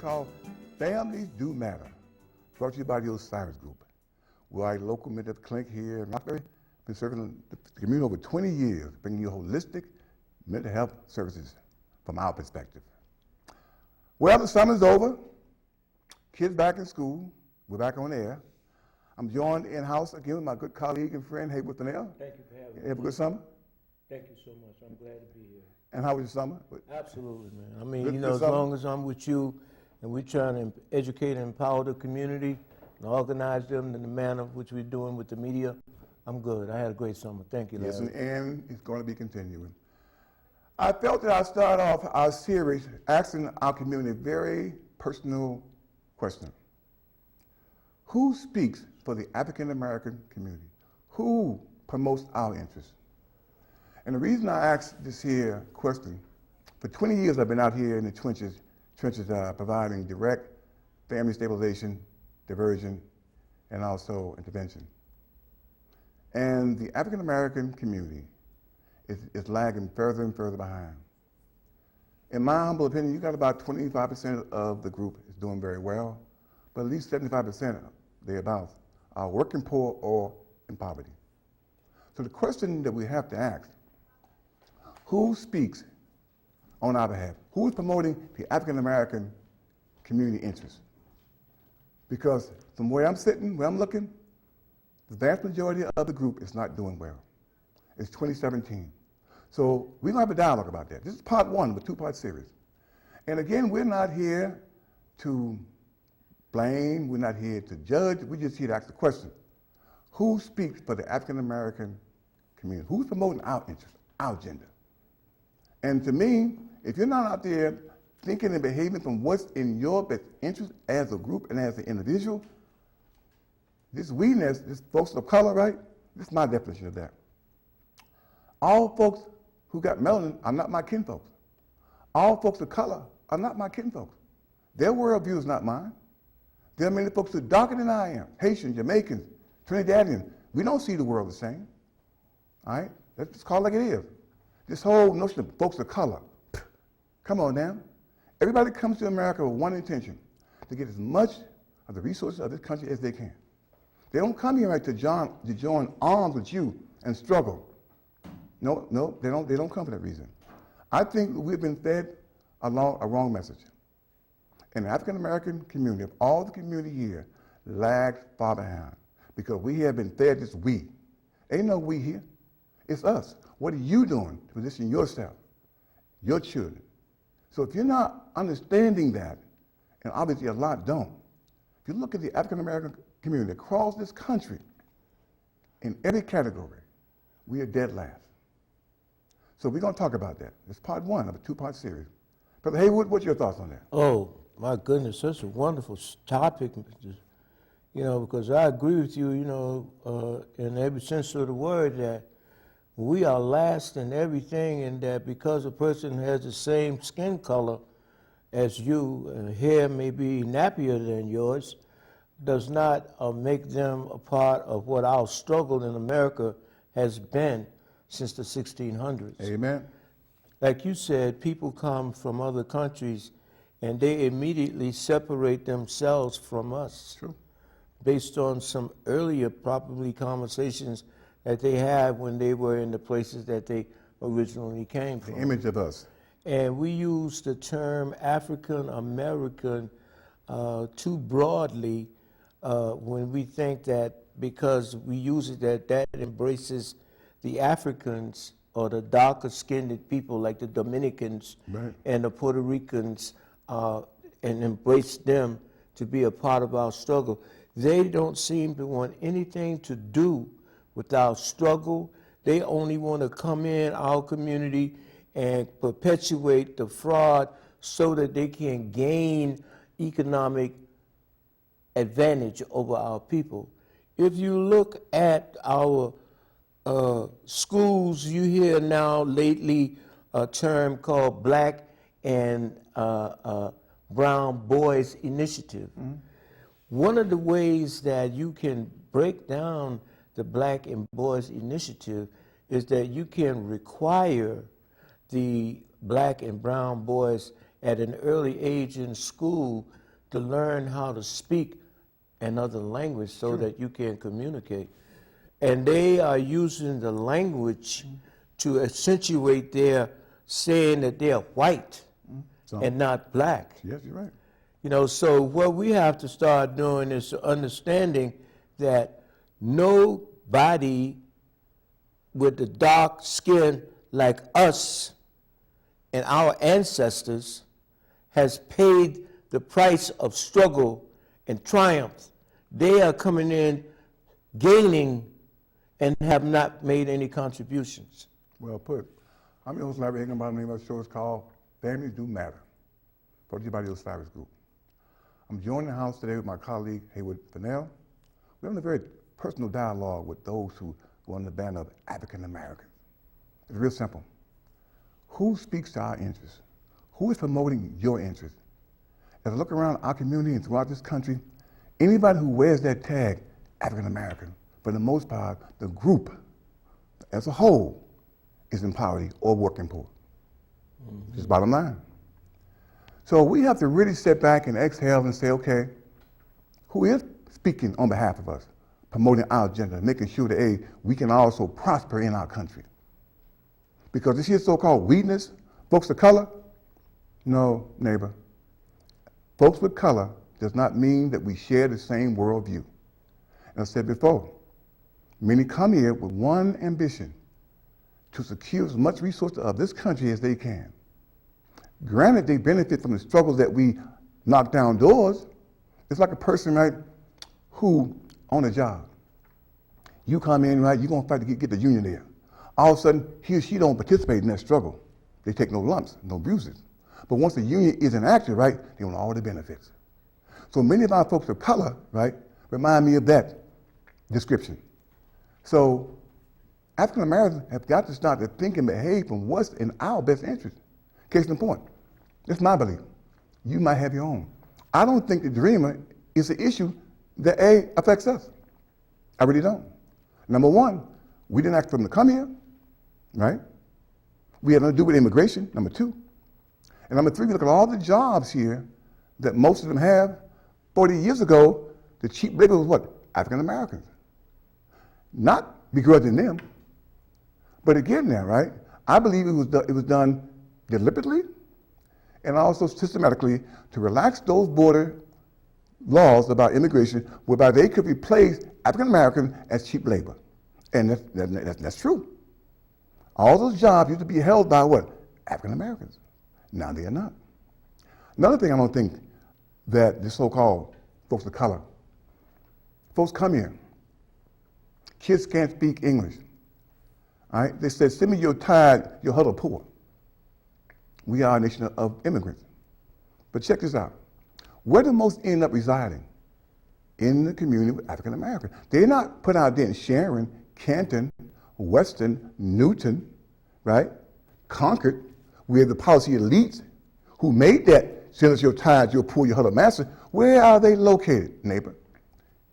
called Families Do Matter, brought to you by the Osiris Group. We're a local mental clinic here in Roxbury. Been serving the community over 20 years, bringing you holistic mental health services from our perspective. Well, the summer's over. Kids back in school. We're back on air. I'm joined in-house again with my good colleague and friend, Haywood Fennell. Thank you for having me. Have a good summer? Thank you so much. I'm glad to be here. And how was your summer? Absolutely, man. I mean, Good- you good know, as summer? long as I'm with you and we're trying to educate and empower the community and organize them in the manner which we're doing with the media, I'm good. I had a great summer. Thank you, Larry. Yes, and it's going to be continuing. I felt that I'd start off our series asking our community a very personal question. Who speaks for the African American community? Who promotes our interests? And the reason I asked this here question, for 20 years I've been out here in the trenches providing direct family stabilization, diversion, and also intervention. And the African American community is lagging further and further behind. In my humble opinion, you got about 25% of the group is doing very well, but at least 75% thereabouts are working poor or in poverty. So the question that we have to ask, who speaks on our behalf? Who is promoting the African American community interests? Because from where I'm sitting, where I'm looking, the vast majority of the group is not doing well. It's 2017. So we're going to have a dialogue about that. This is part one of a two-part series. And again, we're not here to blame, we're not here to judge, we're just here to ask the question. Who speaks for the African American community? Who's promoting our interests, our agenda? And to me, if you're not out there thinking and behaving from what's in your best interest as a group and as an individual, this we-ness, this folks of color, right? This is my definition of that. All folks who got melanin are not my kinfolks. All folks of color are not my kinfolks. Their worldview is not mine. There are many folks who are darker than I am, Haitians, Jamaicans, Trinidadians. We don't see the world the same, all right? Let's just call it like it is. This whole notion of folks of color, come on now. Everybody comes to America with one intention, to get as much of the resources of this country as they can. They don't come here right to join arms with you and struggle. No, they don't come for that reason. I think we've been fed a wrong message. And the African American community, of all the community here, lags far behind because we have been fed this we. Ain't no we here. It's us. What are you doing to position yourself, your children? So if you're not understanding that, and obviously a lot don't, if you look at the African American community across this country, in every category, we are dead last. So we're going to talk about that. It's part one of a two-part series. Brother Haywood, what's your thoughts on that? Oh, my goodness, such a wonderful topic, you know, because I agree with you, you know, in every sense of the word that we are last in everything, and that because a person has the same skin color as you, and hair may be nappier than yours, does not make them a part of what our struggle in America has been since the 1600s. Amen. Like you said, people come from other countries and they immediately separate themselves from us. True. Based on some earlier probably conversations that they had when they were in the places that they originally came from. The image of us. And we use the term African American too broadly when we think that because we use it that embraces the Africans or the darker skinned people like the Dominicans Right. and the Puerto Ricans and embrace them to be a part of our struggle. They don't seem to want anything to do with our struggle. They only want to come in our community and perpetuate the fraud so that they can gain economic advantage over our people. If you look at our schools, you hear now lately a term called Black and Brown Boys Initiative. Mm-hmm. One of the ways that you can break down the Black and Boys Initiative is that you can require the Black and Brown boys at an early age in school to learn how to speak another language so that you can communicate. And they are using the language to accentuate their saying that they're white and not black. Yes, you're right. You know, so what we have to start doing is understanding that nobody with the dark skin like us and our ancestors has paid the price of struggle and triumph. They are coming in gaining and have not made any contributions. Well put. I'm your host, Larry Higgins. The name of the show is called Families Do Matter, brought to you by the Osiris Group. I'm joined in the house today with my colleague, Haywood Fennell. We're having a very personal dialogue with those who go under the banner of African Americans. It's real simple. Who speaks to our interests? Who is promoting your interests? As I look around our community and throughout this country, anybody who wears that tag, African American, for the most part, the group as a whole is in poverty or working poor. Just bottom line. So we have to really sit back and exhale and say, okay, who is speaking on behalf of us, promoting our agenda, making sure that we can also prosper in our country? Because this here so-called weakness, folks of color, no, neighbor. Folks with color does not mean that we share the same worldview. And I said before, many come here with one ambition, to secure as much resources of this country as they can. Granted, they benefit from the struggles that we knock down doors. It's like a person, right, who on a job. You come in, right, you're gonna fight to get the union there. All of a sudden, he or she don't participate in that struggle. They take no lumps, no bruises. But once the union is enacted, right, they want all the benefits. So many of our folks of color, right, remind me of that description. So African Americans have got to start to think and behave from what's in our best interest. Case in point, that's my belief. You might have your own. I don't think the dreamer is an issue that affects us. I really don't. Number one, we didn't ask for them to come here, right? We had nothing to do with immigration, number two. And number three, we look at all the jobs here that most of them have. 40 years ago, the cheap labor was what? African Americans. Not begrudging them, but again now, right? I believe it was done deliberately and also systematically to relax those border laws about immigration whereby they could replace African Americans as cheap labor. And that's true. All those jobs used to be held by what? African Americans. Now they are not. Another thing I don't think that the so-called folks of color, folks come here, kids can't speak English. All right? They said, send me your tithe, your huddle poor. We are a nation of immigrants. But check this out. Where do most end up residing? In the community with African Americans. They're not put out there in Sharon, Canton, Weston, Newton, right? Concord, where the policy elites who made that send us your tithe, your poor, your huddle master, where are they located, neighbor?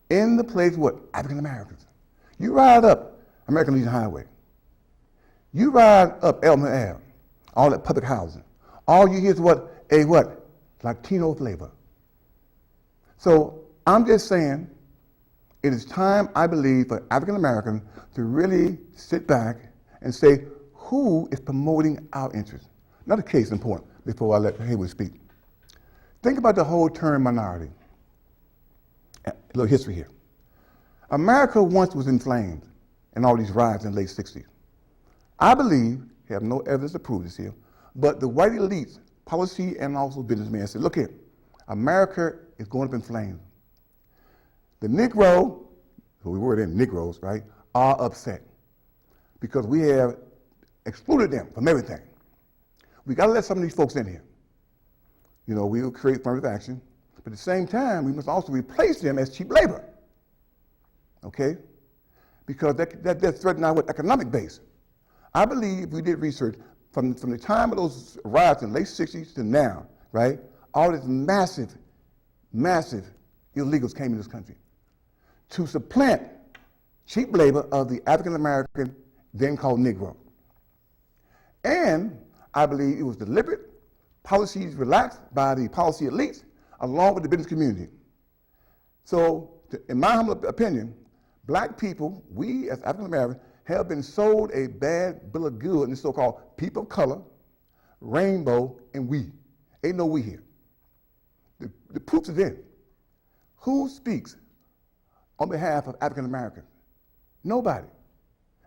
In the place what? African Americans. You ride up American Legion Highway. You ride up Elmer Ave, all that public housing. All you hear is what? A what? Latino flavor. So I'm just saying, it is time, I believe, for African Americans to really sit back and say, who is promoting our interests? Another case in point before I let Haywood speak. Think about the whole term minority. A little history here. America once was in flames in all these riots in the late 60s. I believe, have no evidence to prove this here, but the white elites, policy and also businessmen said, look here, America is going up in flames. The Negro, so we were then Negroes, right, are upset because we have excluded them from everything. We got to let some of these folks in here. You know, we will create affirmative action, but at the same time, we must also replace them as cheap labor. Okay? Because that threatens our economic base. I believe if we did research from the time of those riots in the late 60s to now, right, all these massive illegals came in this country to supplant cheap labor of the African American, then called Negro. And I believe it was deliberate policies relaxed by the policy elites along with the business community. So, in my humble opinion, black people, we as African Americans, have been sold a bad bill of goods in this so-called people of color, rainbow, and we. Ain't no we here. The proofs is in. Who speaks on behalf of African Americans? Nobody.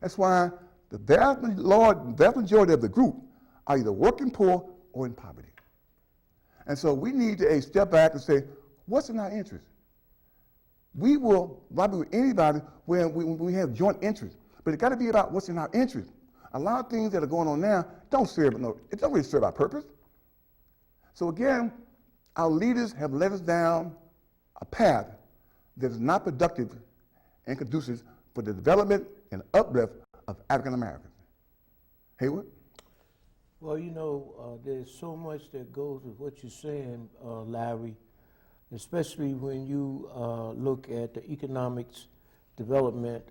That's why the vast majority of the group are either working poor or in poverty. And so we need to step back and say, what's in our interest? We will lobby with anybody when we have joint interests, but it got to be about what's in our interest. A lot of things that are going on now it don't really serve our purpose. So again, our leaders have led us down a path that is not productive and conducive for the development and uplift of African Americans. Hayward? Well, you know, there's so much that goes with what you're saying, Larry, especially when you look at the economics development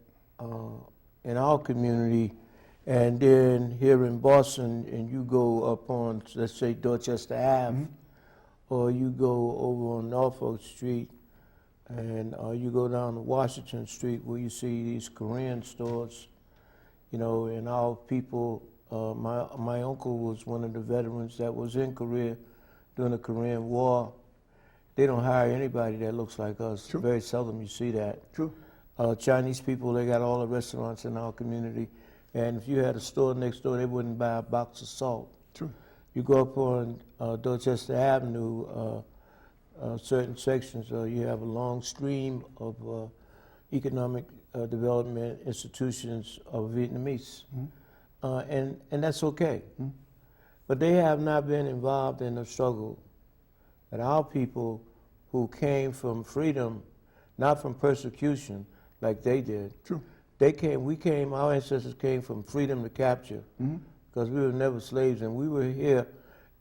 in our community, and then here in Boston, and you go up on, let's say, Dorchester Ave, or you go over on Norfolk Street, and you go down to Washington Street where you see these Korean stores, you know, and our people, my uncle was one of the veterans that was in Korea during the Korean War. They don't hire anybody that looks like us. True. Very seldom you see that. True. Chinese people, they got all the restaurants in our community, and if you had a store next door, they wouldn't buy a box of salt. True. You go up on Dorchester Avenue, certain sections, you have a long stream of economic development institutions of Vietnamese, and that's okay. But they have not been involved in the struggle that our people who came from freedom, not from persecution like they did. True. Our ancestors came from freedom to capture, because we were never slaves, and we were here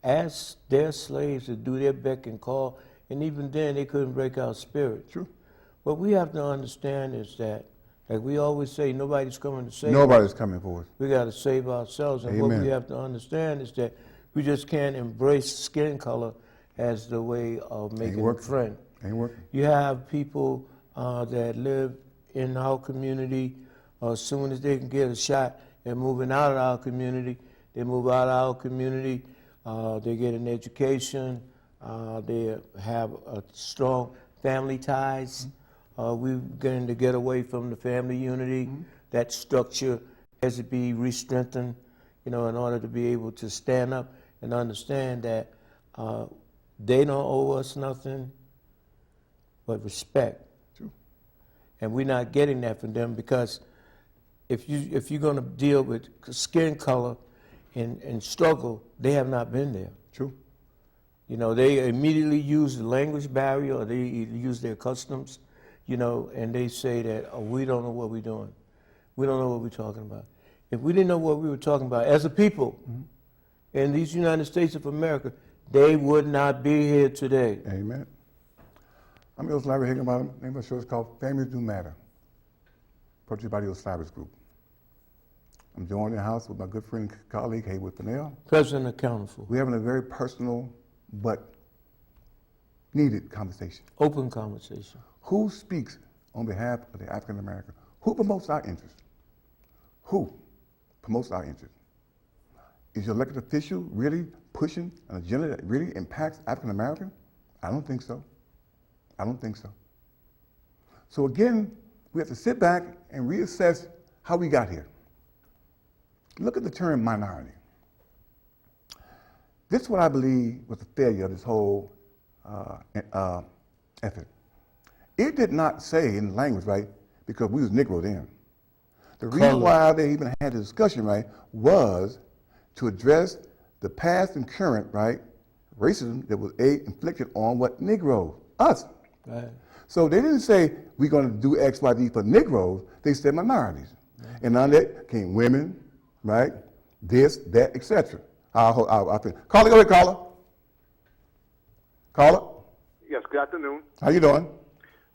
as their slaves to do their beck and call, and even then they couldn't break our spirit. True. What we have to understand is that, like we always say, nobody's coming to save us. Nobody's coming for us. We got to save ourselves, and what Amen. we have to understand is that we just can't embrace skin color as the way of making a friend. Ain't working. You have people that live in our community, as soon as they can get a shot, they're moving out of our community. They move out of our community, they get an education, they have strong family ties. We're going to get away from the family unity. That structure has to be re-strengthened, you know, in order to be able to stand up and understand that they don't owe us nothing but respect. True. And we're not getting that from them, because if you're going to deal with skin color and struggle, they have not been there. True. You know, they immediately use the language barrier, or they use their customs, you know, and they say that, oh, we don't know what we're doing. We don't know what we're talking about. If we didn't know what we were talking about as a people in these United States of America, they would not be here today. Amen. I'm your host, Larry Higginbottom. The name of the show is called Families Do Matter, brought to you by the Osiris Group. I'm joined in the house with my good friend and colleague, Haywood Fennell. President accountable. We're having a very personal but needed conversation. Open conversation. Who speaks on behalf of the African American? Who promotes our interests? Who promotes our interests? Is your elected official really pushing an agenda that really impacts African Americans? I don't think so. I don't think so. So again, we have to sit back and reassess how we got here. Look at the term minority. This is what I believe was the failure of this whole effort. It did not say in the language, right, because we was Negro then. The reason why they even had the discussion, right, was to address the past and current, right, racism that was inflicted on what? Negroes, us. Right. So they didn't say we're going to do X, Y, Z for Negroes. They said minorities. Right. And under that came women, right, this, that, etc. Caller, go ahead, caller. Caller? Yes, good afternoon. How you doing?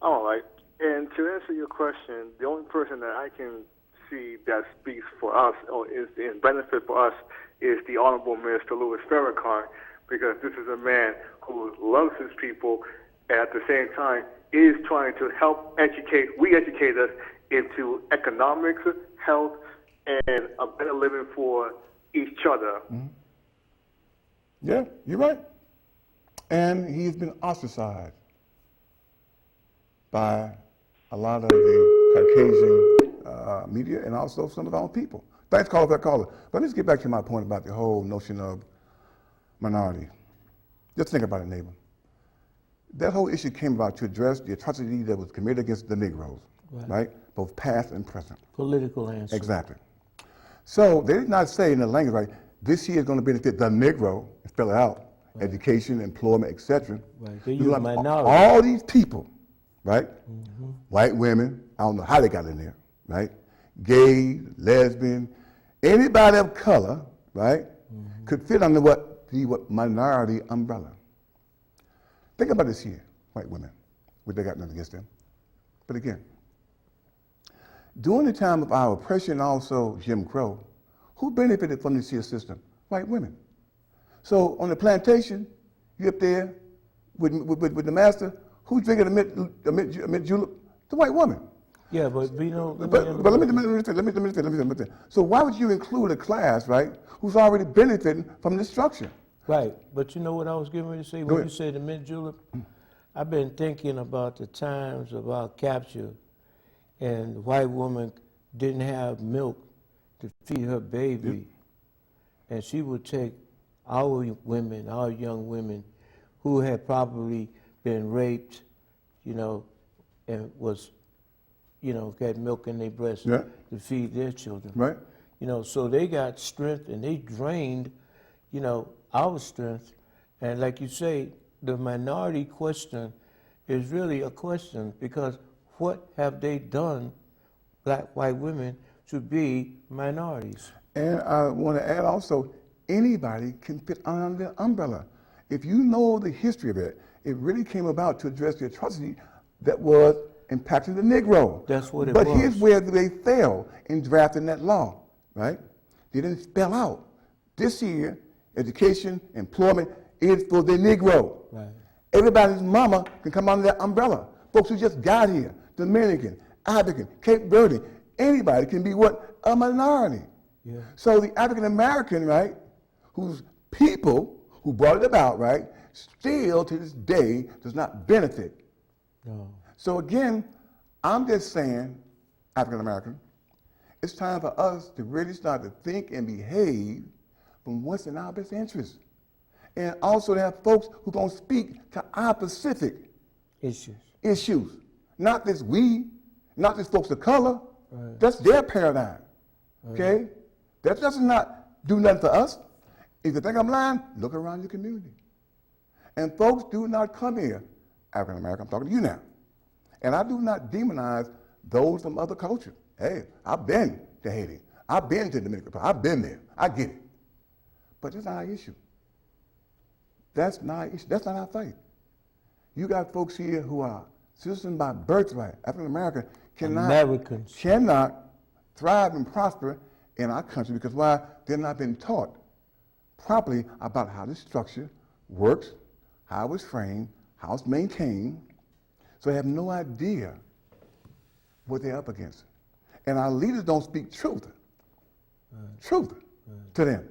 All right. And to answer your question, the only person that I can see that speaks for us or is in benefit for us is the Honorable Minister Louis Farrakhan, because this is a man who loves his people and at the same time is trying to help educate us into economics, health, and a better living for each other. Yeah, you're right. And he's been ostracized by a lot of the Caucasian media and also some of our own people. Thanks, caller, for that caller. But let's get back to my point about the whole notion of minority. Just think about it, neighbor. That whole issue came about to address the atrocity that was committed against the Negroes, right? Both past and present. Political answer. Exactly. So they did not say in the language, right, this year is going to benefit the Negro, and spell it out, education, employment, etc. Right. They use minority. All these people, right? White women, I don't know how they got in there, right? Gay, lesbian, anybody of color, right, could fit under the minority umbrella. Think about this here, white women, which they got nothing against them. But again, during the time of our oppression and also Jim Crow, who benefited from this here system? White women. So on the plantation, you up there with the master, who's drinking a mint julep? The white woman. Yeah, but you know. But let me finish. So why would you include a class, right, who's already benefiting from this structure? Right, but you know what I was getting ready to say? Go When ahead. you say the mint julep, I've been thinking about the times of our capture, and the white woman didn't have milk to feed her baby, and she would take our women, our young women, who had probably been raped, you know, and was, you know, got milk in their breast Yeah. to feed their children. Right? You know, so they got strength and they drained, you know, our strength. And like you say, the minority question is really a question because what have they done, black, white women, to be minorities? And I want to add also, anybody can fit under the umbrella. If you know the history of it, it really came about to address the atrocity that was impacting the Negro. That's what it but was. Here's where they failed in drafting that law, right? They didn't spell out this year, education, employment is for the Negro. Right. Everybody's mama can come under that umbrella. Folks who just got here, Dominican, African, Cape Verde, anybody can be what? A minority. Yeah. So the African American, right, whose people who brought it about, right, still to this day does not benefit. No. So again, I'm just saying, African American, it's time for us to really start to think and behave from what's in our best interest. And also to have folks who are going to speak to our specific issues. Not this we, not this folks of color. Right. That's their paradigm. Okay? That does not do nothing for us. If you think I'm lying, look around your community. And folks do not come here, African American, I'm talking to you now. And I do not demonize those from other cultures. Hey, I've been to Haiti. I've been to the Dominican Republic. I've been there. I get it. But that's not our issue. That's not our issue. That's not our fight. You got folks here who are citizens by birthright, African American, cannot thrive and prosper in our country because why? They're not being taught properly about how this structure works, how it's framed, how it's maintained. So they have no idea what they're up against. And our leaders don't speak truth to them.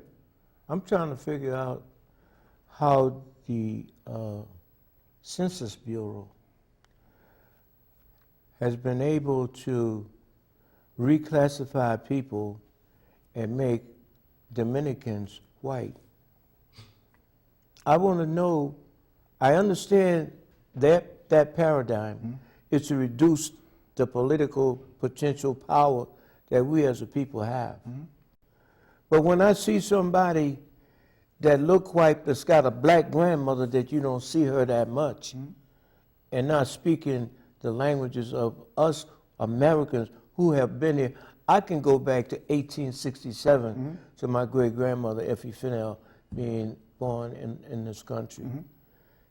I'm trying to figure out how the Census Bureau has been able to reclassify people and make Dominicans white. I want to know, I understand that paradigm is to reduce the political potential power that we as a people have. But when I see somebody that look white that's got a black grandmother that you don't see her that much and not speaking the languages of us Americans who have been here. I can go back to 1867 to my great-grandmother, Effie Fennell, being born in this country.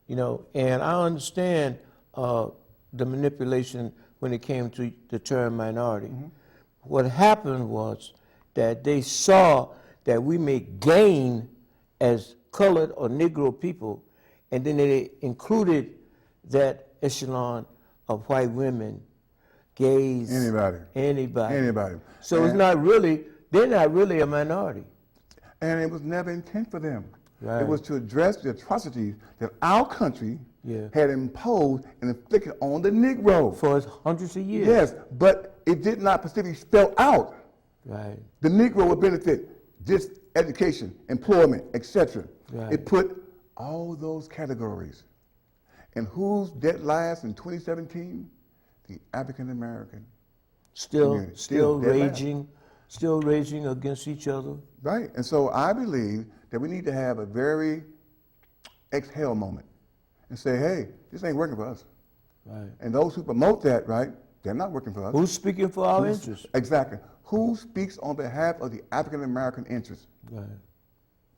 You know, and I understand the manipulation when it came to the term minority. What happened was that they saw that we may gain as colored or Negro people, and then they included that echelon of white women, gays, anybody. So it's not really, they're not really a minority. And it was never intent for them. Right. It was to address the atrocities that our country had imposed and inflicted on the Negro. For hundreds of years. Yes, but it did not specifically spell out Right. the Negro would benefit this education, employment, etc. Right. It put all those categories. And who's dead last in 2017? The African American. Still community. Still dead last. raging, still raging against each other. Right. And so I believe that we need to have a very exhale moment and say, hey, this ain't working for us. Right. And those who promote that, right, they're not working for us. Who's speaking for our interests? Exactly. Who speaks on behalf of the African American interests? Right.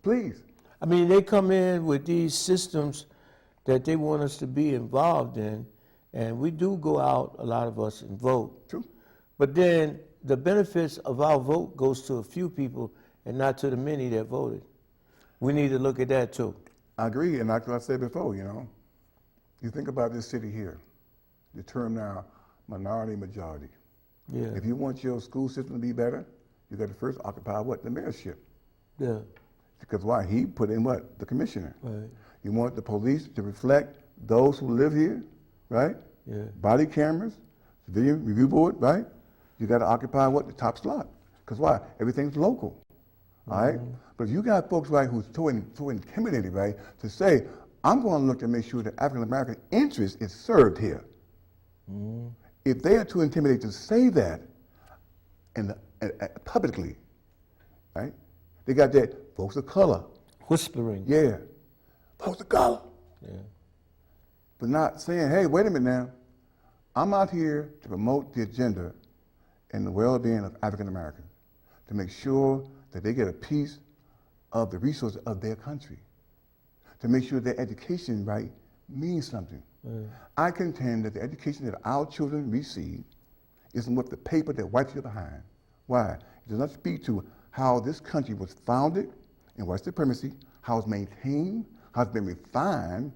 Please. I mean, they come in with these systems that they want us to be involved in, and we do go out, a lot of us, and vote. True. But then the benefits of our vote goes to a few people and not to the many that voted. We need to look at that too. I agree, and like I said before, you think about this city here, the term now, minority majority. Yeah. If you want your school system to be better, you got to first occupy what? The mayorship. Yeah. Because why? He put in what? The commissioner. Right. You want the police to reflect those who live here, right? Yeah. Body cameras, civilian review board, right? You got to occupy what? The top slot. Because why? Everything's local, all right? But if you got folks, right, who's so intimidated, right, to say, I'm going to look to make sure that African American interest is served here. If they are too intimidated to say that publicly, right? They got that folks of color. Whispering. Yeah. Folks of color. Yeah. But not saying, hey, wait a minute now. I'm out here to promote the agenda and the well-being of African Americans, to make sure that they get a piece of the resources of their country, to make sure their education, right, means something. I contend that the education that our children receive isn't worth the paper that wipes you behind. Why? It does not speak to how this country was founded in white supremacy, how it's maintained, how it's been refined,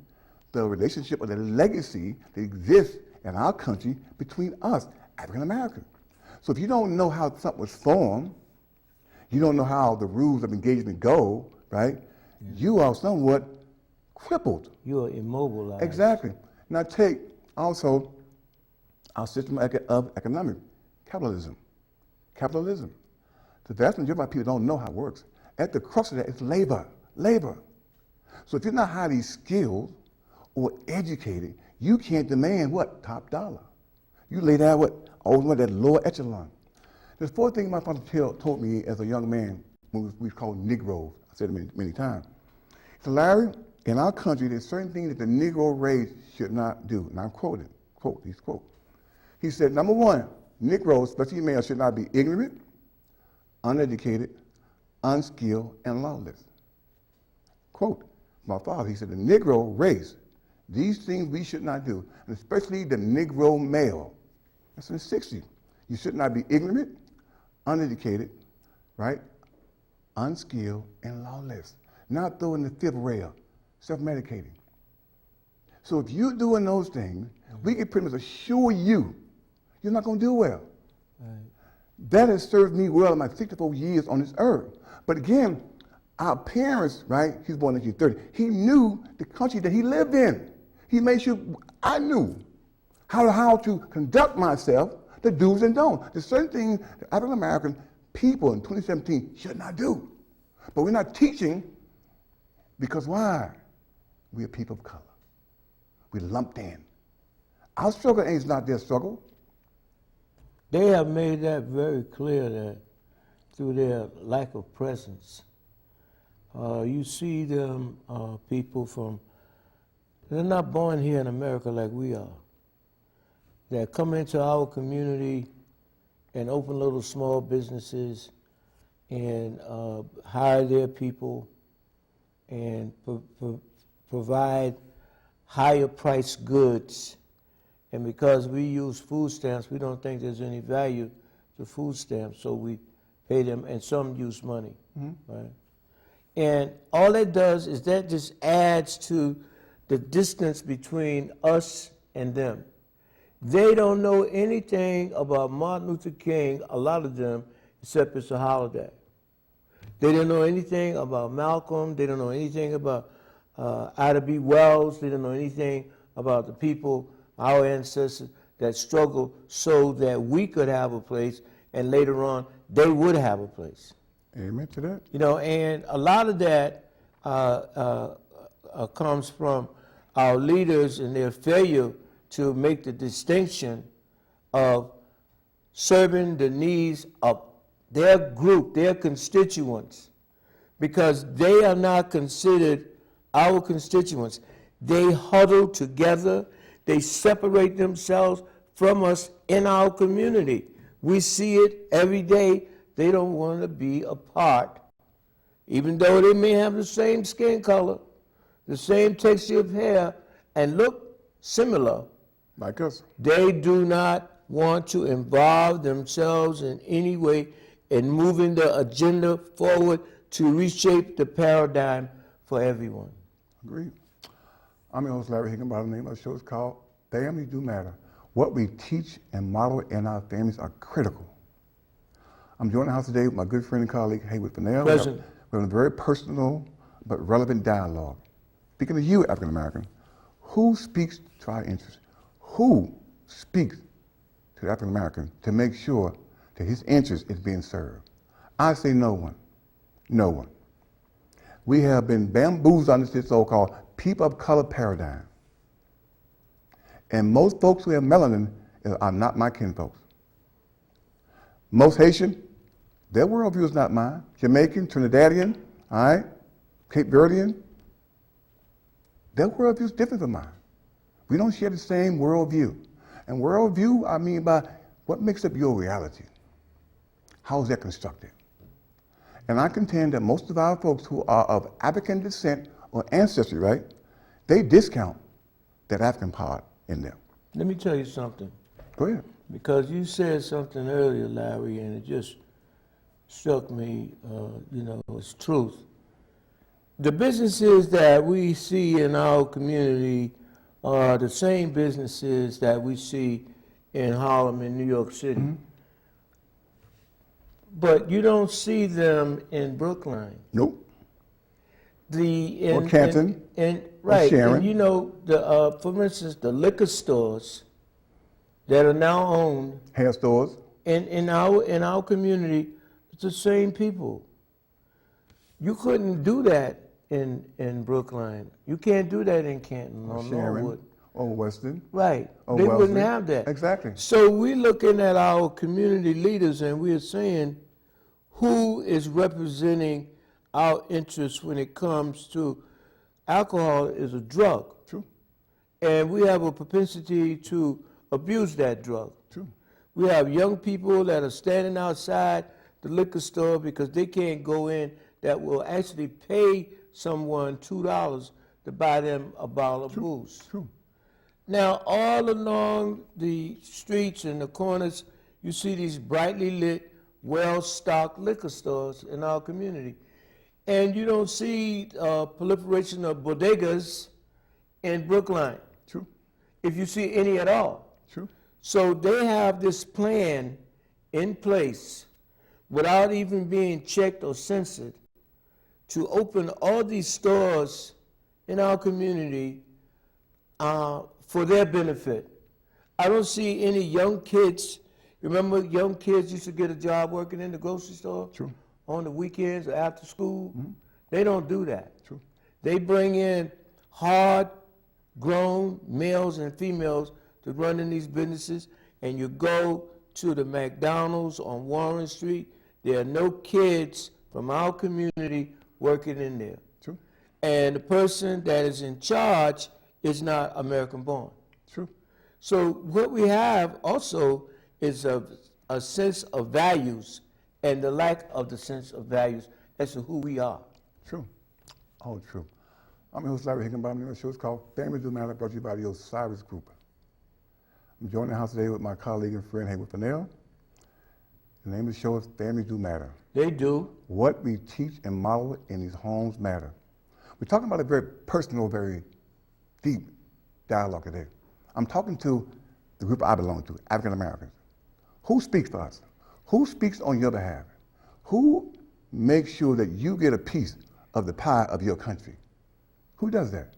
the relationship or the legacy that exists in our country between us, African Americans. So if you don't know how something was formed, you don't know how the rules of engagement go, right? You are somewhat crippled. You are immobilized. Exactly. Now take also our system of economic capitalism. Capitalism. The vast majority of our people don't know how it works. At the crux of that is labor. Labor. So if you're not highly skilled or educated, you can't demand what? Top dollar. You lay down what? Always want that lower echelon. There's four things my father told me as a young man when we called Negroes. I said it many times. So Larry, in our country, there's certain things that the Negro race should not do. And I'm quoting, he's quote. He said, number one, Negroes, especially males, should not be ignorant, uneducated, unskilled, and lawless. Quote, my father, he said, the Negro race, these things we should not do, and especially the Negro male. That's in the 60s. You should not be ignorant, uneducated, right, unskilled, and lawless. Not throwing the fifth rail, self-medicating. So if you're doing those things, we can pretty much assure you're not going to do well. Right. That has served me well in my 64 years on this earth. But again, our parents, right, he was born in 1930, he knew the country that he lived in. He made sure I knew how to conduct myself, the do's and don'ts. There's certain things that African American people in 2017 should not do. But we're not teaching because why? We are people of color. We're lumped in. Our struggle is not their struggle. They have made that very clear that through their lack of presence. You see them people from, they're not born here in America like we are. They're coming into our community and open little small businesses and hire their people and provide higher priced goods. And because we use food stamps, we don't think there's any value to food stamps, so we pay them, and some use money, right? And all that does is that just adds to the distance between us and them. They don't know anything about Martin Luther King, a lot of them, except it's a holiday. They don't know anything about Malcolm. They don't know anything about Ida B. Wells. They don't know anything about the people, our ancestors, that struggled so that we could have a place, and later on, they would have a place. Amen to that. You know, and a lot of that comes from our leaders and their failure to make the distinction of serving the needs of their group, their constituents, because they are not considered our constituents. They huddle together, they separate themselves from us in our community. We see it every day. They don't want to be a part, even though they may have the same skin color, the same texture of hair, and look similar. Like us. They do not want to involve themselves in any way in moving the agenda forward to reshape the paradigm for everyone. Agreed. I'm your host, Larry Higginbottom. The name of the show is called Families Do Matter. What we teach and model in our families are critical. I'm joined in the house today with my good friend and colleague, Haywood Fennell. Present. We're having a very personal but relevant dialogue. Speaking to you, African American, who speaks to our interests? Who speaks to the African American to make sure that his interest is being served? I say no one. No one. We have been bamboozled under this so-called people of color paradigm. And most folks who have melanin are not my kinfolks. Most Haitian, their worldview is not mine. Jamaican, Trinidadian, all right, Cape Verdean, their worldview is different from mine. We don't share the same worldview. And worldview, I mean by what makes up your reality? How is that constructed? And I contend that most of our folks who are of African descent or ancestry, right, they discount that African part in them. Let me tell you something, Go ahead. because you said something earlier, Larry, and it just struck me, as truth. The businesses that we see in our community are the same businesses that we see in Harlem in New York City. Mm-hmm. But you don't see them in Brookline. Nope. Or Canton, right. Sharon. And you know, for instance, the liquor stores that are now owned Hair stores. in our community, it's the same people. You couldn't do that in Brookline. You can't do that in Canton or Sharon, Norwood. or Weston. Right. or They wouldn't Wellesley. have that. Exactly. So we're looking at our community leaders and we're saying who is representing our interests when it comes to alcohol is a drug. True. And we have a propensity to abuse that drug. True. We have young people that are standing outside the liquor store because they can't go in that will actually pay someone $2 to buy them a bottle of booze. True. Now, all along the streets and the corners, you see these brightly lit, well-stocked liquor stores in our community. And you don't see proliferation of bodegas in Brookline, True. if you see any at all. True. So they have this plan in place without even being checked or censored to open all these stores in our community for their benefit. I don't see any young kids. Remember, young kids used to get a job working in the grocery store True. on the weekends or after school. They don't do that. True. They bring in hard-grown males and females to run in these businesses, and you go to the McDonald's on Warren Street, there are no kids from our community working in there. True. And the person that is in charge is not American born. True. So what we have also is a sense of values and the lack of the sense of values as to who we are. True. Oh, true. I'm your host, Larry Higginbottom. The show is called Families Do Matter, brought to you by the Osiris Group. I'm joined in the house today with my colleague and friend, Haywood Fennell. The name of the show is Families Do Matter. They do. What we teach and model in these homes matter. We're talking about a very personal, very deep dialogue today. I'm talking to the group I belong to, African Americans. Who speaks for us? Who speaks on your behalf? Who makes sure that you get a piece of the pie of your country? Who does that?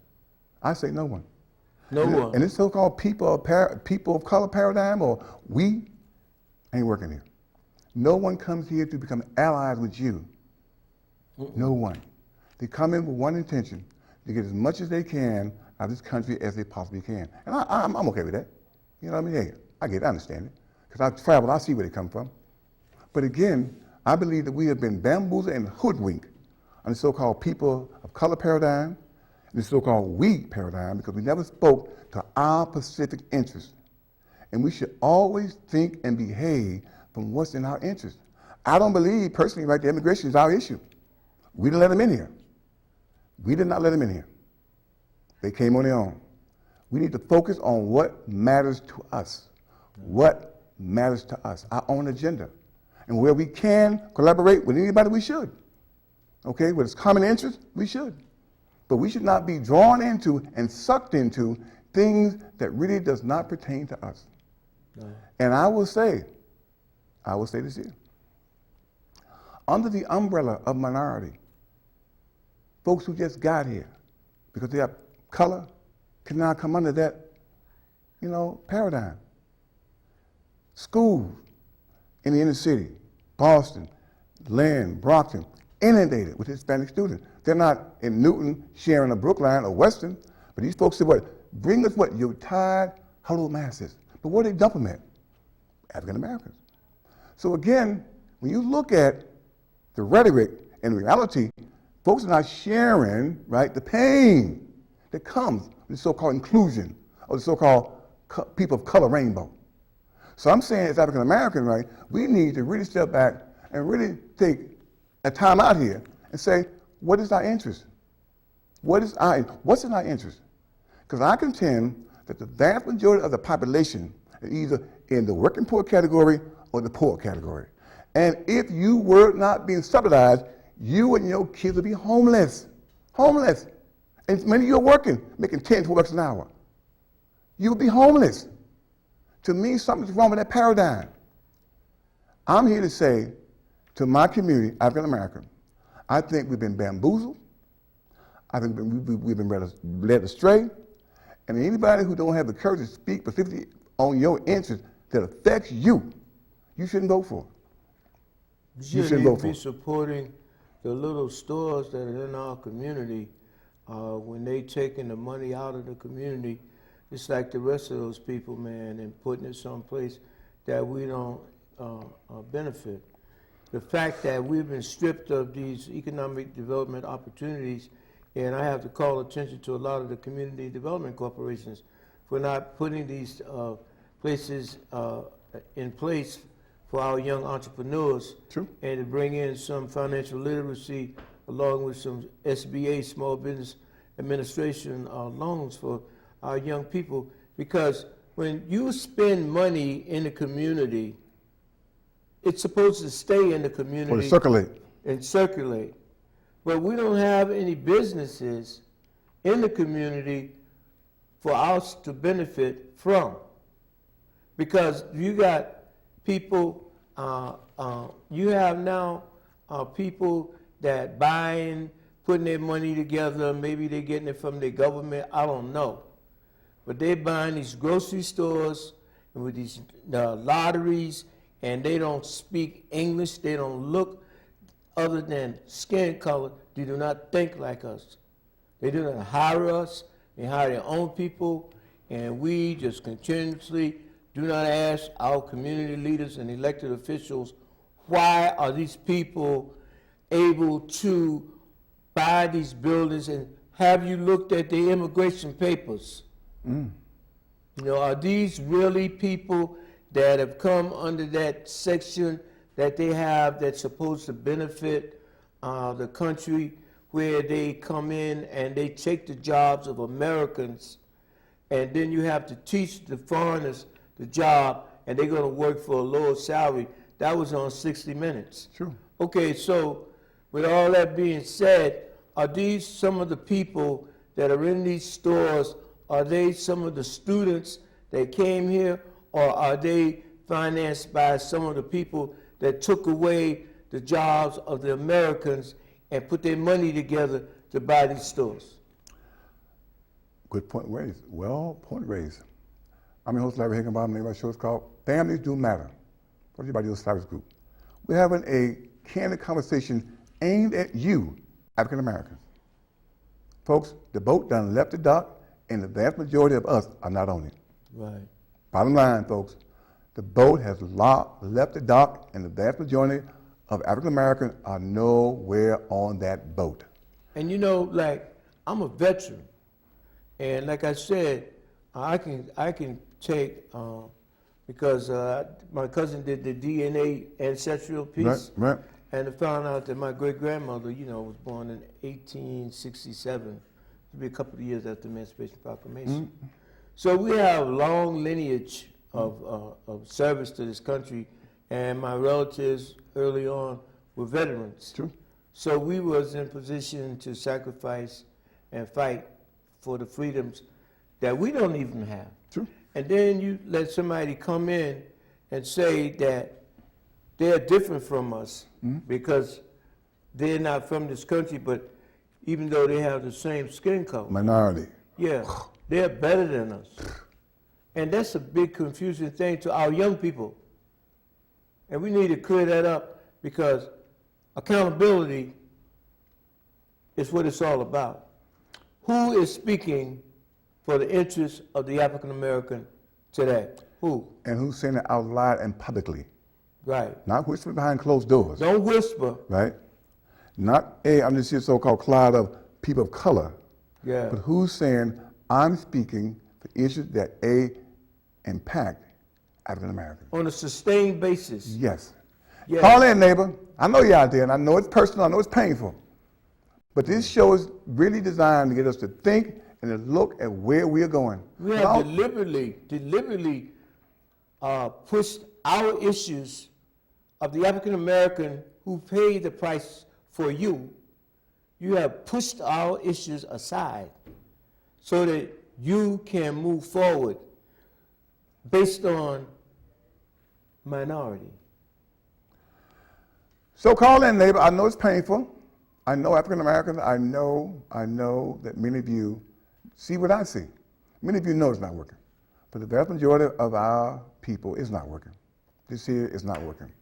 I say no one. No one. And this so-called people of color paradigm, or we, ain't working here. No one comes here to become allies with you. No one. They come in with one intention, to get as much as they can out of this country as they possibly can. And I'm okay with that. You know what I mean? Hey, I get it, I understand it. Because I've traveled, I see where they come from. But again, I believe that we have been bamboozled and hoodwinked on the so-called people of color paradigm, and the so-called we paradigm, because we never spoke to our specific interests. And we should always think and behave from what's in our interest. I don't believe, personally, right, that immigration is our issue. We didn't let them in here. We did not let them in here. They came on their own. We need to focus on what matters to us. What matters to us, our own agenda. And where we can collaborate with anybody, we should. Okay, with its common interest, we should. But we should not be drawn into and sucked into things that really does not pertain to us. No. And I will say this here. Under the umbrella of minority, folks who just got here because they have color can now come under that, paradigm. Schools in the inner city, Boston, Lynn, Brockton, inundated with Hispanic students. They're not in Newton, Sharon, or Brookline, or Weston, but these folks say, bring us your tired, huddled masses. But where do they dump them at? African Americans. So again, when you look at the rhetoric and reality, folks are not sharing, right, the pain that comes with the so-called inclusion or the so-called people of color rainbow. So I'm saying as African American, right, we need to really step back and really take a time out here and say, what is our interest? What's in our interest? Because I contend that the vast majority of the population is either in the working poor category or the poor category. And if you were not being subsidized, you and your kids would be homeless. Homeless. And many of you are working, making 10, 12 bucks an hour. You would be homeless. To me, something's wrong with that paradigm. I'm here to say to my community, African American, I think we've been bamboozled. I think we've been led astray. And anybody who don't have the courage to speak specifically on your interest that affects you, you shouldn't vote for. You shouldn't even be supporting the little stores that are in our community when they taking the money out of the community. It's like the rest of those people, man, and putting it someplace that we don't benefit. The fact that we've been stripped of these economic development opportunities, and I have to call attention to a lot of the community development corporations for not putting these places in place for our young entrepreneurs. True. And to bring in some financial literacy along with some SBA, Small Business Administration loans for our young people, because when you spend money in the community, it's supposed to stay in the community. Or circulate. And circulate. But we don't have any businesses in the community for us to benefit from. Because you got people, you have now people that buying, putting their money together, maybe they're getting it from their government, I don't know. But they're buying these grocery stores and with these lotteries, and they don't speak English, they don't look other than skin color, they do not think like us. They do not hire us, they hire their own people, and we just continuously do not ask our community leaders and elected officials, why are these people able to buy these buildings, and have you looked at the immigration papers? Are these really people that have come under that section that they have that's supposed to benefit the country, where they come in and they take the jobs of Americans, and then you have to teach the foreigners the job, and they're going to work for a lower salary That was on 60 Minutes. True. Okay, so with all that being said, are these some of the people that are in these stores? Are they some of the students that came here, or are they financed by some of the people that took away the jobs of the Americans and put their money together to buy these stores? Good point raised. Well, point raised. I'm your host, Larry Higginbottom. The name of my show is called Families Do Matter. Brought to you by the Osiris Group. We're having a candid conversation aimed at you, African Americans. Folks, the boat done left the dock, and the vast majority of us are not on it. Right. Bottom line, folks, the boat has left the dock, and the vast majority of African Americans are nowhere on that boat. And you know, like, I'm a veteran, and like I said, I can take because my cousin did the DNA ancestral piece, Right. and I found out that my great grandmother, was born in 1867, to be a couple of years after the Emancipation Proclamation. So we have a long lineage of service to this country, and my relatives early on were veterans. True. So we was in position to sacrifice and fight for the freedoms that we don't even have. True. And then you let somebody come in and say that they're different from us because they're not from this country, but even though they have the same skin color, Minority. yeah, they're better than us. And that's a big confusing thing to our young people. And we need to clear that up because accountability is what it's all about. Who is speaking for the interests of the African American today? Who? And who's saying it out loud and publicly? Right. Not whispering behind closed doors. Don't whisper. Right? Not under this so-called cloud of people of color, Yeah. but who's saying, I'm speaking for issues that impact African Americans. On a sustained basis. Yes. Yeah. Call in, neighbor. I know you're out there, and I know it's personal, I know it's painful. But this show is really designed to get us to think and to look at where we are going. We have deliberately pushed our issues of the African American who paid the price for you. You have pushed our issues aside so that you can move forward based on minority. So call in, neighbor. I know it's painful. I know African Americans. I know that many of you see what I see. Many of you know it's not working. But the vast majority of our people is not working. This here is not working.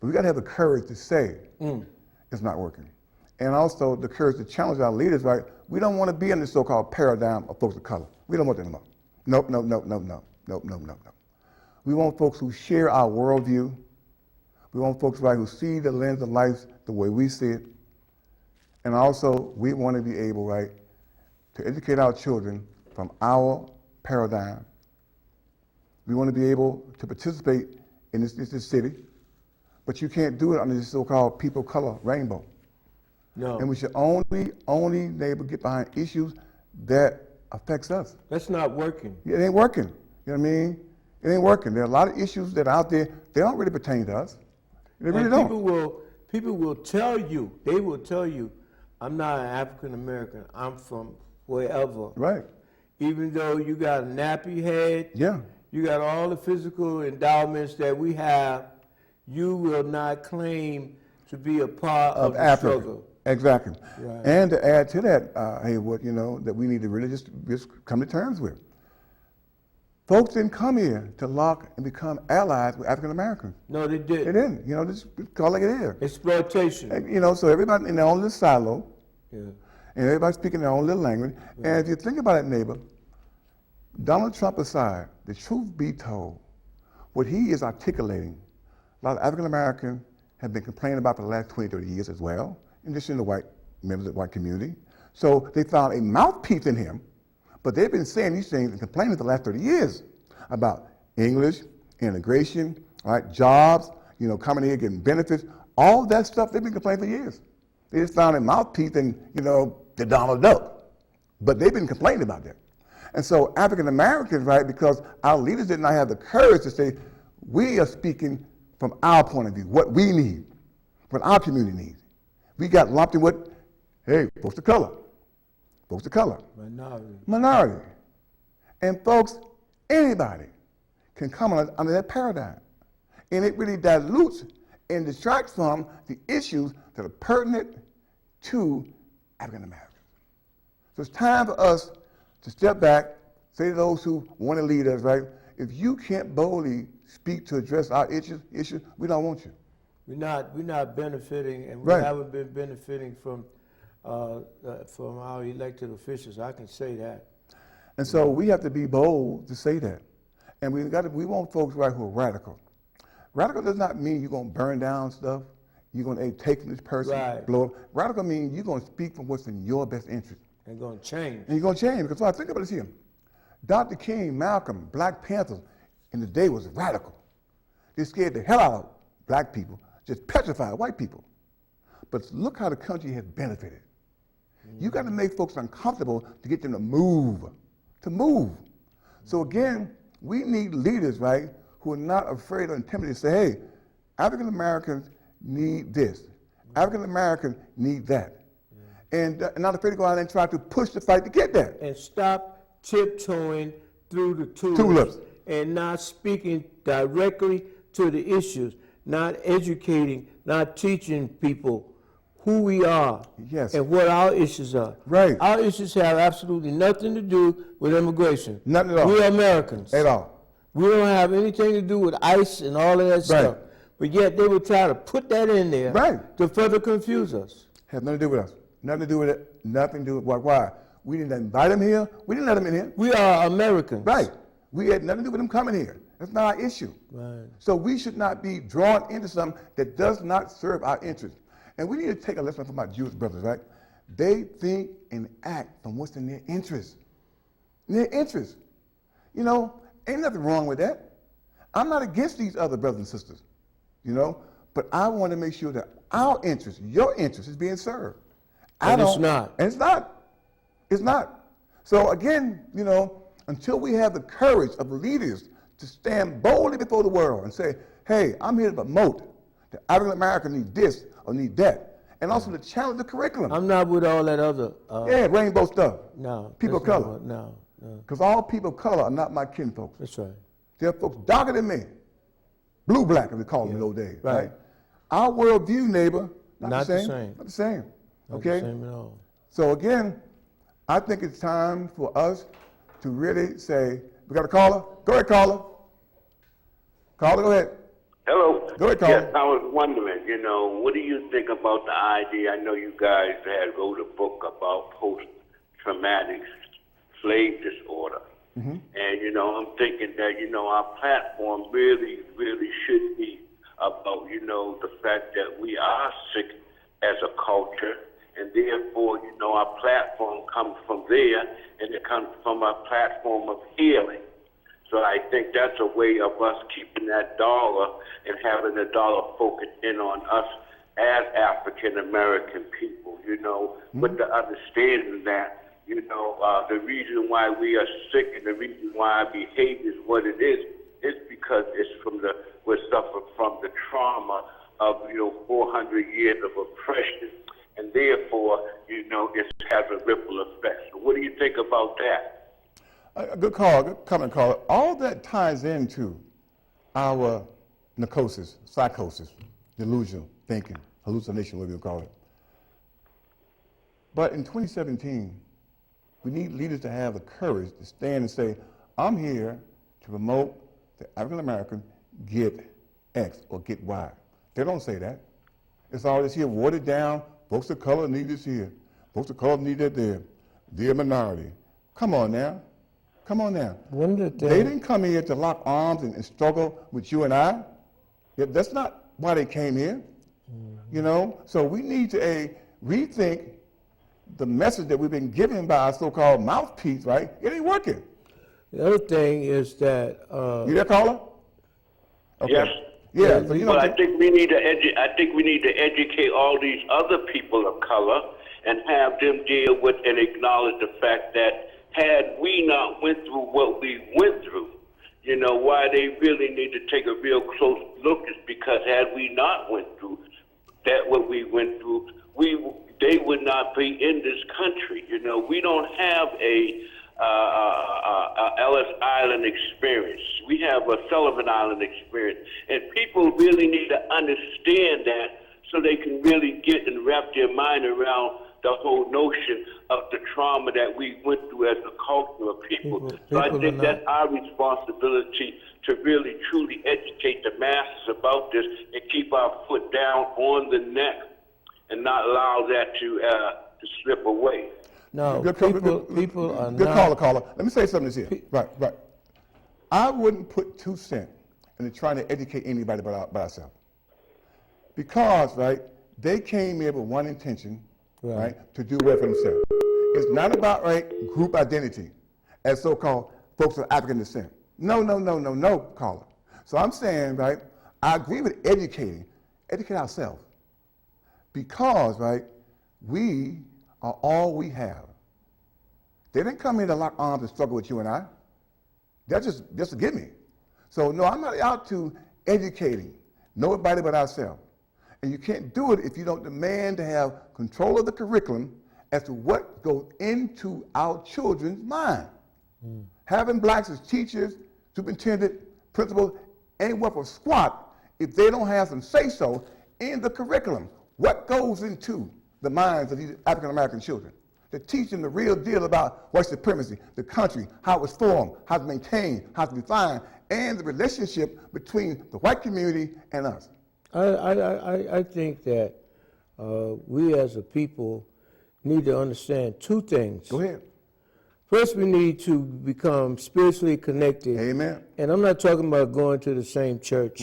But we got to have the courage to say it's not working. And also the courage to challenge our leaders, right? We don't want to be in this so-called paradigm of folks of color. We don't want that anymore. Nope. We want folks who share our worldview. We want folks, right, who see the lens of life the way we see it. And also, we want to be able, right, to educate our children from our paradigm. We want to be able to participate in this city, but you can't do it under this so-called people of color rainbow. No. And we should only be able to get behind issues that affects us. That's not working. It ain't working. You know what I mean? It ain't working. There are a lot of issues that are out there. They don't really pertain to us. They really don't. People will tell you, they will tell you, I'm not an African American, I'm from wherever. Right. Even though you got a nappy head, Yeah. you got all the physical endowments that we have, you will not claim to be a part of the Africa. struggle. Exactly. Right. And to add to that, Haywood, that we need to really just come to terms with. Folks didn't come here to lock and become allies with African Americans. No, they They didn't. didn't. Just call it like it is. Exploitation. And, so everybody in their own little silo, Yeah. and everybody speaking their own little language. Right. And if you think about it, neighbor, Donald Trump aside, the truth be told, what he is articulating, a lot of African Americans have been complaining about for the last 20, 30 years as well, in addition to white members of the white community. So they found a mouthpiece in him, but they've been saying these things and complaining for the last 30 years about English, integration, right, jobs, coming here getting benefits, all that stuff they've been complaining for years. They just found a mouthpiece in, the Donald Duck. But they've been complaining about that. And so African Americans, right, because our leaders did not have the courage to say, we are speaking from our point of view, what we need, what our community needs. We got lumped in with, hey, folks of color, minority. And folks, anybody can come under that paradigm. And it really dilutes and distracts from the issues that are pertinent to African Americans. So it's time for us to step back, say to those who want to lead us, right? If you can't boldly speak to address our issues, we don't want you. We're not benefiting, and Right. we haven't been benefiting from our elected officials. I can say that. And so we have to be bold to say that. And we want folks right who are radical. Radical does not mean you're going to burn down stuff. You're going to take from this person, Right. blow up. Radical means you're going to speak from what's in your best interest. They're going to change. And you're going to change. Because I think about this here. Dr. King, Malcolm, Black Panthers in the day was radical. They scared the hell out of black people, just petrified white people. But look how the country has benefited. You got to make folks uncomfortable to get them to move. So again, we need leaders, right, who are not afraid or intimidated to say, hey, African Americans need this. African Americans need that. And not afraid to go out and try to push the fight to get that. And stop tiptoeing through the Tulips. and not speaking directly to the issues, not educating, not teaching people who we are Yes. and what our issues are. Right. Our issues have absolutely nothing to do with immigration. Nothing at all. We're Americans. At all. We don't have anything to do with ICE and all of that stuff. But yet they would try to put that in there Right. to further confuse us. Has nothing to do with us. Nothing to do with it. Nothing to do with why? We didn't invite them here. We didn't let them in here. We are Americans. Right. We had nothing to do with them coming here. That's not our issue. Right. So we should not be drawn into something that does not serve our interests. And we need to take a lesson from our Jewish brothers, right? They think and act from what's in their interest. In their interest. You know, ain't nothing wrong with that. I'm not against these other brothers and sisters, you know, but I want to make sure that our interest, your interest, is being served. And it's not. And it's not. It's not. So again, you know, until we have the courage of leaders to stand boldly before the world and say, hey, I'm here to promote that African Americans need this or need that, and also to challenge the curriculum. I'm not with all that other. Yeah, rainbow stuff. No. People of that's not color. what- No. Because all people of color are not my kinfolks. That's right. They're folks darker than me. Blue black, as we call them in those days. Right. Right. Our worldview, neighbor, Not not the the same. same. Not the same. Not Okay? the same at all. So again, I think it's time for us to really say, we got a caller? Go ahead, caller. Caller, go ahead. Hello. Go ahead, Carl. Yes, I was wondering, what do you think about the idea? I know you guys had wrote a book about post-traumatic slave disorder. Mm-hmm. And, I'm thinking that, our platform really, really should be about, the fact that we are sick as a culture. And therefore, our platform comes from there, and it comes from a platform of healing. So I think that's a way of us keeping that dollar and having the dollar focus in on us as African American people, with the understanding that, the reason why we are sick and the reason why our behavior is what it is because we're suffering from the trauma of, 400 years of oppression. And therefore, it's having ripple effects. So what do you think about that? A good call, good comment, caller. All that ties into our psychosis, delusional thinking, hallucination, whatever you call it. But in 2017, we need leaders to have the courage to stand and say, I'm here to promote that African American get X or get Y. They don't say that. It's all this here watered down. Folks of color need this here. Folks of color need that there. They're a minority. Come on now. Come on now. One of the They things, didn't come here to lock arms and struggle with you and I. Yeah, that's not why they came here. So we need to rethink the message that we've been given by our so-called mouthpiece, right? It ain't working. the other thing is that You there, caller? Okay. Yes. Yeah. Yeah, So, But I think we need to educate all these other people of color and have them deal with and acknowledge the fact that had we not went through what we went through, You know, why they really need to take a real close look is because had we not went through that what we went through, they would not be in this country. You know, we don't have a Ellis Island experience. We have a Sullivan Island experience, and people really need to understand that so they can really get and wrap their mind around the whole notion of the trauma that we went through as a culture of people. So I think that's our responsibility to really truly educate the masses about this and keep our foot down on the neck and not allow that to slip away. No, Good people are good not. caller. Let me say something here. Right. I wouldn't put 2 cents into trying to educate anybody but ourselves. Because, right, they came here with one intention, right, to do well for themselves. It's not about, right, group identity as so-called folks of African descent. No, caller. So I'm saying, right, I agree with educate ourselves. Because, right, we are all we have. They didn't come here to lock arms and struggle with you and I. That's just a gimme. So no, I'm not out to educating nobody but ourselves. And you can't do it if you don't demand to have control of the curriculum as to what goes into our children's mind. Having blacks as teachers, superintendent, principal, ain't worth a squat if they don't have some say-so in the curriculum. What goes into the minds of these African-American children? To teach them the real deal about white supremacy, the country, how it was formed, how to maintain, how to define, and the relationship between the white community and us. I think that we as a people need to understand 2 things. Go ahead. First, we need to become spiritually connected. Amen. And I'm not talking about going to the same church.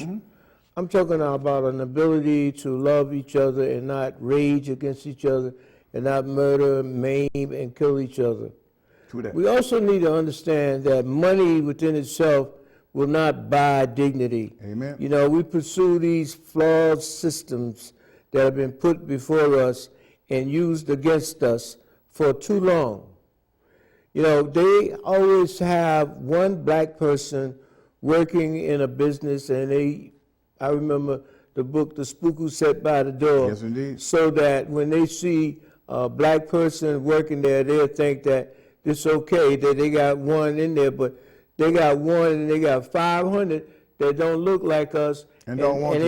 I'm talking about an ability to love each other and not rage against each other and not murder, maim, and kill each other. True that. We also need to understand that money within itself will not buy dignity. Amen. You know, we pursue these flawed systems that have been put before us and used against us for too long. You know, they always have one black person working in a business, and I remember the book, The Spook Who Sat by the Door. Yes, indeed. So that when they see a black person working there, they'll think that it's okay, that they got one in there, but they got one and they got 500 that don't look like us and don't want to.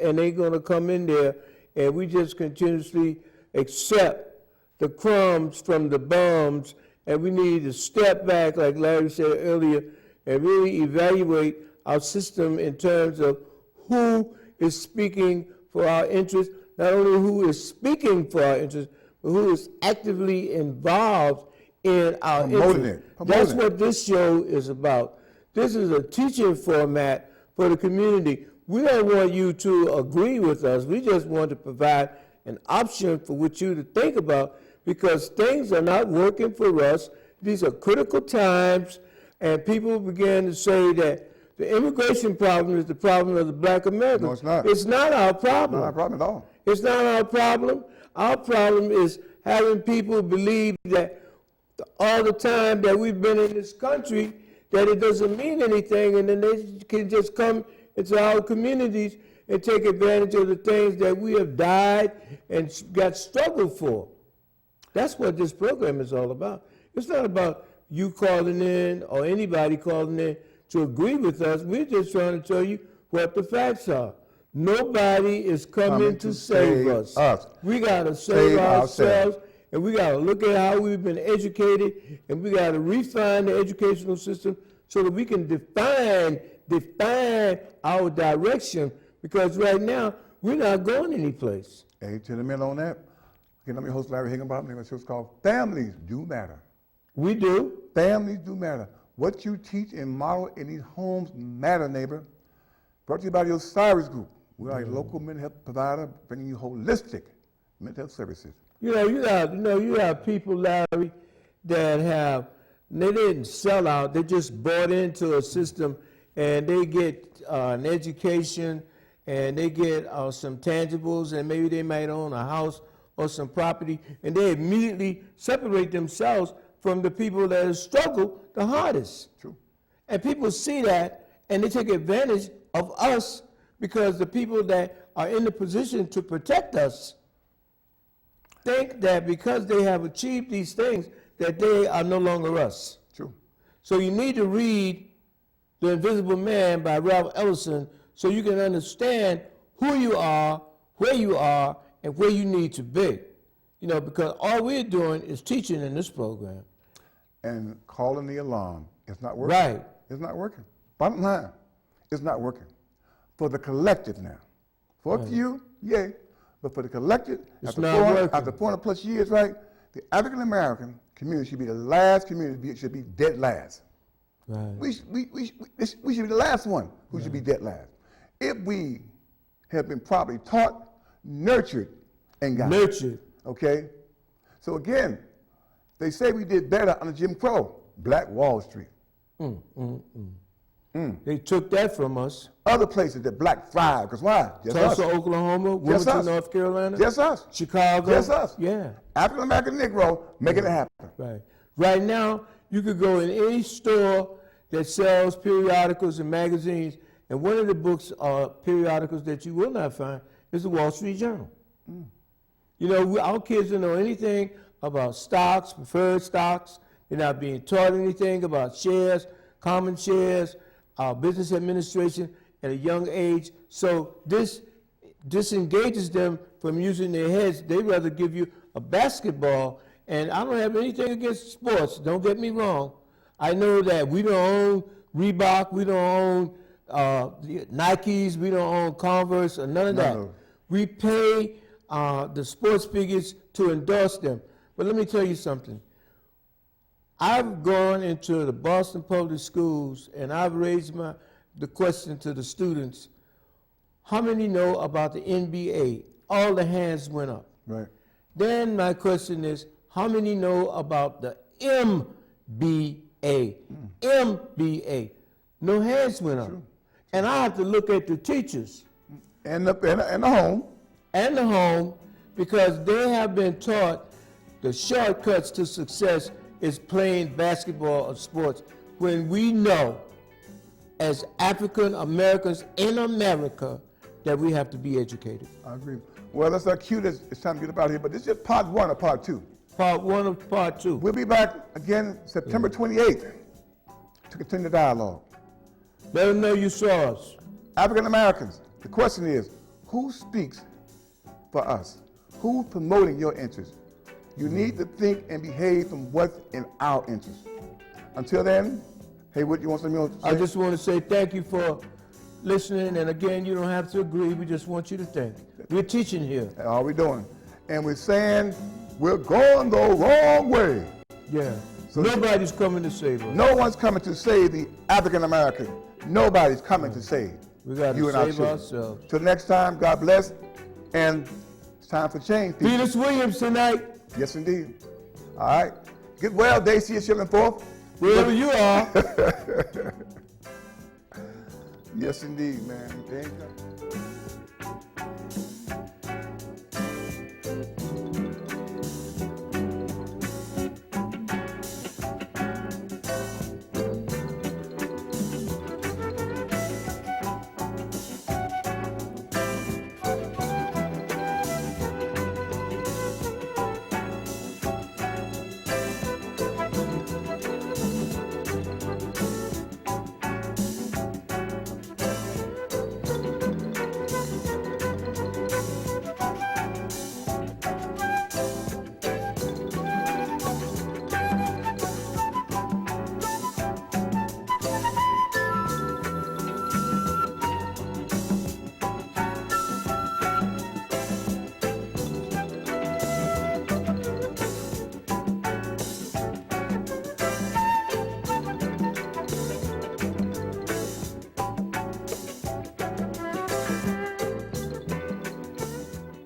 Ain't gonna come in there, and we just continuously accept the crumbs from the bums, and we need to step back, like Larry said earlier, and really evaluate our system in terms of who is speaking for our interests, not only who is speaking for our interests, but who is actively involved in our interests. That's what this show is about. This is a teaching format for the community. We don't want you to agree with us. We just want to provide an option for what you to think about, because things are not working for us. These are critical times, and people began to say that the immigration problem is the problem of the black Americans. No, it's not. It's not our problem. Not our problem at all. It's not our problem. Our problem is having people believe that all the time that we've been in this country, that it doesn't mean anything, and then they can just come into our communities and take advantage of the things that we have died and got struggled for. That's what this program is all about. It's not about you calling in or anybody calling in to agree with us. We're just trying to tell you what the facts are. Nobody is coming to save us. We got to save ourselves, and we got to look at how we've been educated, and we got to refine the educational system so that we can define our direction, because right now we're not going anyplace. Hey, to the men on that. Okay, let me host Larry Higginbotham. The show's called Families Do Matter. We do. Families do matter. What you teach and model in these homes matter, neighbor. Brought to you by the Osiris Group. We are a local mental health provider bringing you holistic mental health services. You have people, Larry, that they didn't sell out. They just bought into a system, and they get an education, and they get some tangibles, and maybe they might own a house or some property, and they immediately separate themselves from the people that have struggled the hardest. True. And people see that, and they take advantage of us because the people that are in the position to protect us think that because they have achieved these things, that they are no longer us. True. So you need to read The Invisible Man by Ralph Ellison so you can understand who you are, where you are, and where you need to be. You know, because all we're doing is teaching in this program. And calling the alarm. It's not working. Right. It's not working. Bottom line, it's not working. For the collective now. For a few, yay. But for the collective, It's after not 400, working. after 400 plus years, right, the African American community should be the last community, should be dead last. Right. We should be the last one who should be dead last. If we have been properly taught, nurtured, and guided. Nurtured. Okay? So again, they say we did better under Jim Crow, Black Wall Street. They took that from us. Other places that Black thrived, because why? Just Tulsa, us. Oklahoma, Just Wilmington, us. North Carolina. Just us. Chicago. Just us. Yeah. African American Negro making it happen. Right. Right now, you could go in any store that sells periodicals and magazines, and one of the books or periodicals that you will not find is the Wall Street Journal. You know, our kids don't know anything about stocks, preferred stocks. They're not being taught anything about shares, common shares, business administration at a young age. So this disengages them from using their heads. They'd rather give you a basketball. And I don't have anything against sports, don't get me wrong. I know that we don't own Reebok, we don't own Nikes, we don't own Converse, or none of that. No. We pay the sports figures to endorse them. But let me tell you something. I've gone into the Boston Public Schools and I've raised the question to the students, how many know about the NBA? All the hands went up. Right. Then my question is, how many know about the MBA? MBA. No hands went up. And I have to look at the teachers And the home. and the home because they have been taught the shortcuts to success is playing basketball or sports when we know as African Americans in America that we have to be educated. I agree. Well, that's our cue. It's time to get up out of here. But this is just part one or part two. Part one of part two. We'll be back again September 28th to continue the dialogue. Let them know you saw us. African Americans, the question is, who speaks for us? Who's promoting your interests? You need to think and behave from what's in our interest. Until then, hey, what you want something else to say? I just want to say thank you for listening. And again, you don't have to agree. We just want you to think. We're teaching here. That's all we're doing. And we're saying we're going the wrong way. Yeah. So- Nobody's coming to save us. No one's coming to save the African American. Nobody's coming to save We got you to and our save children. ourselves. Till next time, God bless. And it's time for change. people. Venus Williams tonight, Yes, indeed. All right. Get well, Daisy is shilling forth. wherever you are. Yes, indeed, man. There you go.